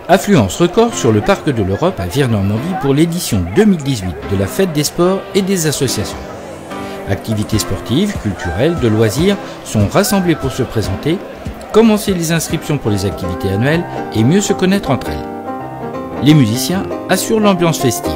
Affluence record sur le Parc de l'Europe à Vire-Normandie pour l'édition 2018 de la Fête des sports et des associations. Activités sportives, culturelles, de loisirs sont rassemblées pour se présenter, commencer les inscriptions pour les activités annuelles et mieux se connaître entre elles. Les musiciens assurent l'ambiance festive.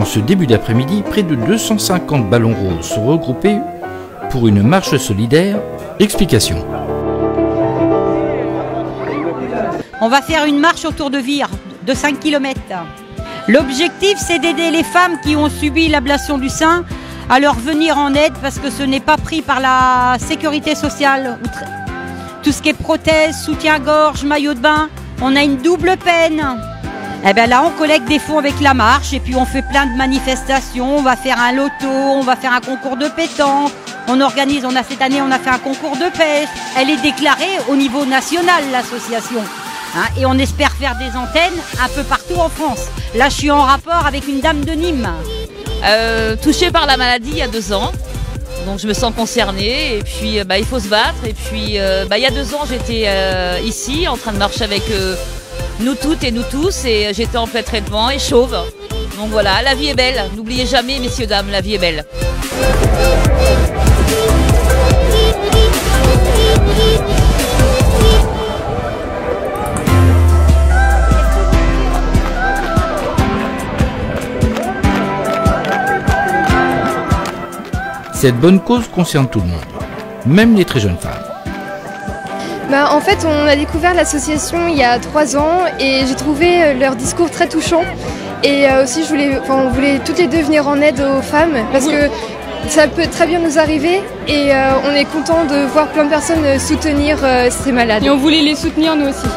Ce début d'après-midi, près de 250 ballons roses sont regroupés pour une marche solidaire. Explication. On va faire une marche autour de Vire de 5 km. L'objectif, c'est d'aider les femmes qui ont subi l'ablation du sein à leur venir en aide parce que ce n'est pas pris par la sécurité sociale. Tout ce qui est prothèse, soutien-gorge, maillot de bain, on a une double peine. Et bien là, on collecte des fonds avec la marche et puis on fait plein de manifestations. On va faire un loto, on va faire un concours de pétanque. Cette année, on a fait un concours de pêche. Elle est déclarée au niveau national, l'association. Et on espère faire des antennes un peu partout en France. Là, je suis en rapport avec une dame de Nîmes. Touchée par la maladie il y a 2 ans. Donc je me sens concernée et puis il faut se battre. Et puis il y a 2 ans, j'étais ici en train de marcher avec nous toutes et nous tous et j'étais en plein traitement et chauve. Donc voilà, la vie est belle. N'oubliez jamais, messieurs, dames, la vie est belle. Cette bonne cause concerne tout le monde, même les très jeunes femmes. En fait, on a découvert l'association il y a 3 ans et j'ai trouvé leur discours très touchant. Et aussi, on voulait toutes les deux venir en aide aux femmes parce que ça peut très bien nous arriver et on est content de voir plein de personnes soutenir ces malades. Et on voulait les soutenir nous aussi.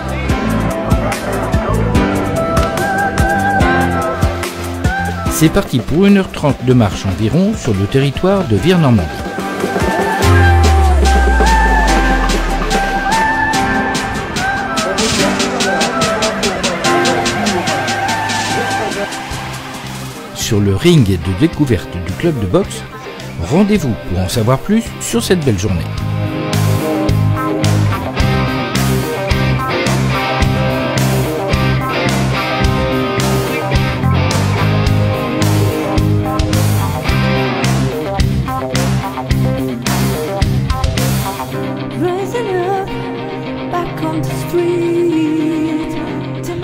C'est parti pour 1h30 de marche environ sur le territoire de Vire-Normandie. Sur le ring de découverte du club de boxe, rendez-vous pour en savoir plus sur cette belle journée.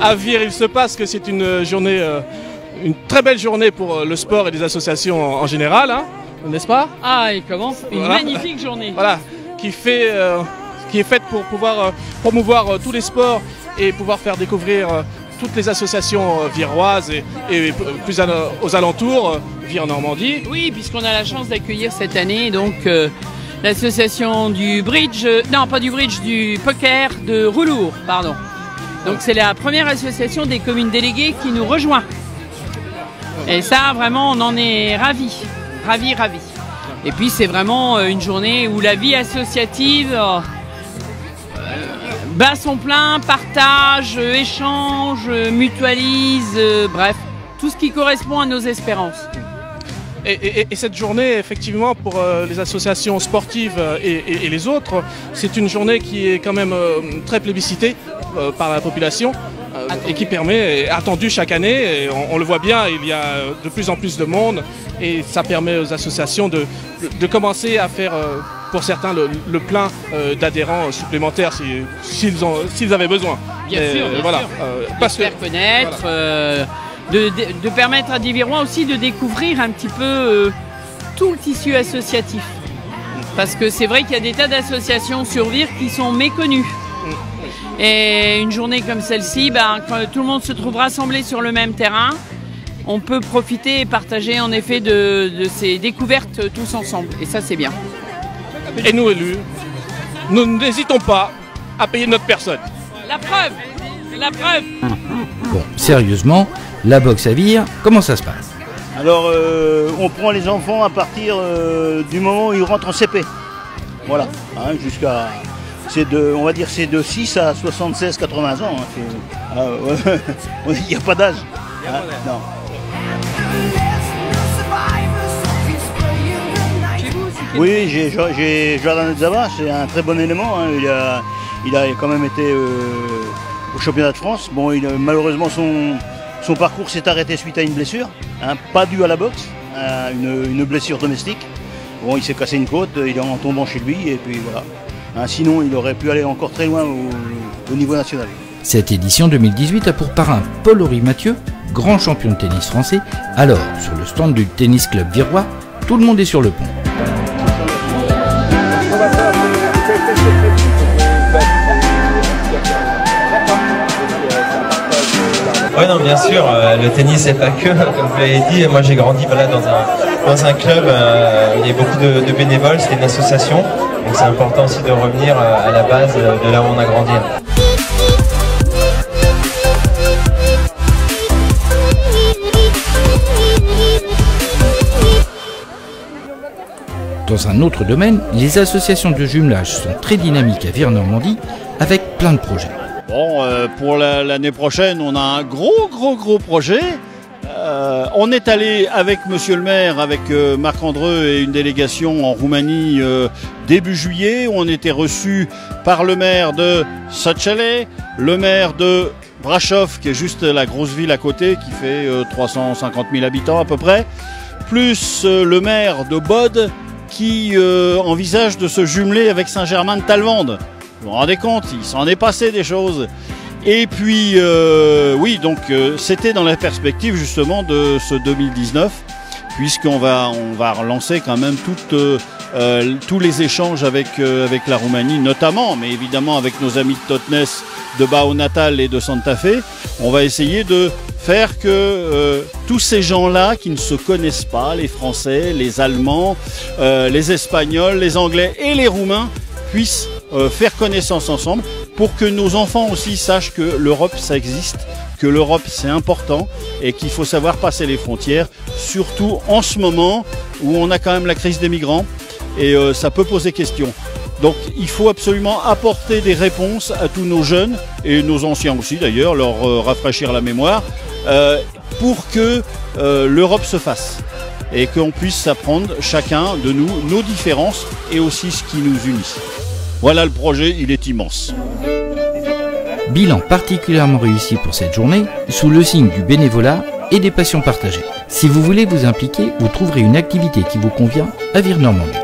À Vire, il se passe que c'est une journée, une très belle journée pour le sport et les associations en général, n'est-ce pas? Ah, et comment? Une magnifique journée. Voilà, qui est faite pour pouvoir promouvoir tous les sports et pouvoir faire découvrir toutes les associations viroises et plus aux alentours, Vire-Normandie. Oui, puisqu'on a la chance d'accueillir cette année donc l'association du bridge, non pas du bridge, du poker de Roulour, pardon. Donc c'est la première association des communes déléguées qui nous rejoint. Et ça, vraiment, on en est ravis. Ravis. Et puis c'est vraiment une journée où la vie associative bat son plein, partage, échange, mutualise, bref, tout ce qui correspond à nos espérances. Et cette journée, effectivement, pour les associations sportives et les autres, c'est une journée qui est quand même très plébiscitée par la population et qui est attendue chaque année. Et on le voit bien, il y a de plus en plus de monde et ça permet aux associations de commencer à faire, pour certains, le plein d'adhérents supplémentaires s'ils avaient besoin. Bien sûr, voilà, de faire connaître. Voilà. De permettre à des Virois aussi de découvrir un petit peu tout le tissu associatif. Parce que c'est vrai qu'il y a des tas d'associations sur Vire qui sont méconnues. Et une journée comme celle-ci, ben, quand tout le monde se trouve rassemblé sur le même terrain, on peut profiter et partager en effet de ces découvertes tous ensemble. Et ça, c'est bien. Et nous, élus, nous n'hésitons pas à payer notre personne. La preuve, la preuve. Bon, sérieusement, la boxe à Vire, comment ça se passe? Alors, on prend les enfants à partir du moment où ils rentrent en CP. Voilà, hein, jusqu'à... on va dire c'est de 6 à 76, 80 ans. Hein, il n'y a pas d'âge. Hein, non. Oui, j'ai Jordan Zava, c'est un très bon élément. Hein, il a quand même été au championnat de France. Bon, malheureusement son parcours s'est arrêté suite à une blessure, hein, pas due à la boxe, une blessure domestique. Bon, il s'est cassé une côte, il est en tombant chez lui et puis voilà. Hein, sinon, il aurait pu aller encore très loin au niveau national. Cette édition 2018 a pour parrain Paul-Henri Mathieu, grand champion de tennis français. Alors, sur le stand du tennis club virois, tout le monde est sur le pont. Oui, non, bien sûr, le tennis c'est pas que, comme vous l'avez dit, moi j'ai grandi voilà, dans un club, il y a beaucoup de bénévoles, c'est une association, donc c'est important aussi de revenir à la base de là où on a grandi. Dans un autre domaine, les associations de jumelage sont très dynamiques à Vire-Normandie avec plein de projets. Bon, pour l'année prochaine, on a un gros projet. On est allé avec Monsieur le maire, avec Marc Andreu et une délégation en Roumanie début juillet. On était reçus par le maire de Săcele, le maire de Brașov, qui est juste la grosse ville à côté, qui fait 350 000 habitants à peu près, plus le maire de Bode, qui envisage de se jumeler avec Saint-Germain-de-Talmande. Vous vous rendez compte, il s'en est passé des choses. Et puis, oui, donc c'était dans la perspective justement de ce 2019, puisqu'on va relancer quand même tous les échanges avec la Roumanie, notamment, mais évidemment avec nos amis de Totnes, de Bao Natal et de Santa Fe. On va essayer de faire que tous ces gens-là qui ne se connaissent pas, les Français, les Allemands, les Espagnols, les Anglais et les Roumains, puissent faire connaissance ensemble pour que nos enfants aussi sachent que l'Europe ça existe, que l'Europe c'est important et qu'il faut savoir passer les frontières, surtout en ce moment où on a quand même la crise des migrants et ça peut poser question. Donc il faut absolument apporter des réponses à tous nos jeunes et nos anciens aussi d'ailleurs, leur rafraîchir la mémoire pour que l'Europe se fasse et qu'on puisse s'apprendre chacun de nous nos différences et aussi ce qui nous unit. Voilà le projet, il est immense. Bilan particulièrement réussi pour cette journée, sous le signe du bénévolat et des passions partagées. Si vous voulez vous impliquer, vous trouverez une activité qui vous convient à Vire-Normandie.